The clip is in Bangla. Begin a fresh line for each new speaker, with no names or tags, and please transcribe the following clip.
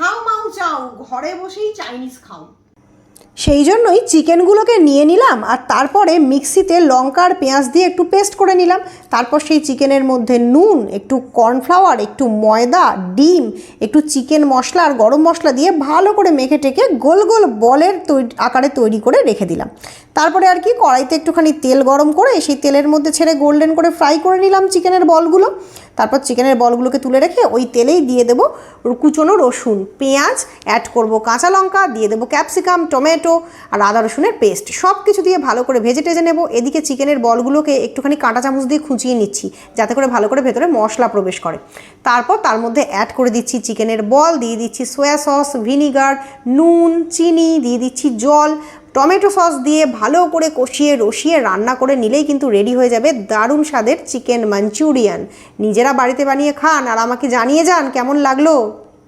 হাউ মাউ চাও, ঘরে বসেই চাইনিজ খাও।
সেই জন্যই চিকেনগুলোকে নিয়ে নিলাম আর তারপরে মিক্সিতে লঙ্কা আর পেঁয়াজ দিয়ে একটু পেস্ট করে নিলাম। তারপর সেই চিকেনের মধ্যে নুন, একটু কর্নফ্লাওয়ার, একটু ময়দা, ডিম, একটু চিকেন মশলা আর গরম মশলা দিয়ে ভালো করে মেখে টেকে গোল গোল বলের আকারে তৈরি করে রেখে দিলাম। তারপরে আর কি কড়াইতে একটুখানি তেল গরম করে সেই তেলের মধ্যে ছেড়ে গোল্ডেন করে ফ্রাই করে নিলাম চিকেনের বলগুলো। তারপর চিকেনের বলগুলোকে তুলে রেখে ওই তেলেই দিয়ে দেবো কুচনো রসুন, পেঁয়াজ, অ্যাড করব কাঁচা লঙ্কা, দিয়ে দেবো ক্যাপসিকাম, টমেটো আর আদা রসুনের পেস্ট, সব কিছু দিয়ে ভালো করে ভেজে টেজে নেব। এদিকে চিকেনের বলগুলোকে একটুখানি কাঁটা চামচ দিয়ে খুঁচিয়ে নিচ্ছি যাতে করে ভালো করে ভেতরে মশলা প্রবেশ করে। তারপর তার মধ্যে অ্যাড করে দিচ্ছি চিকেনের বল, দিয়ে দিচ্ছি সয়া সস, ভিনিগার, নুন, চিনি, দিয়ে দিচ্ছি জল, টমেটো সস দিয়ে ভালো করে কষিয়ে রসিয়ে রান্না করে নিলেই কিন্তু রেডি হয়ে যাবে দারুণ স্বাদের চিকেন মাঞ্চুরিয়ান। নিজেরা বাড়িতে বানিয়ে খান আর আমাকে জানিয়ে যান কেমন লাগলো।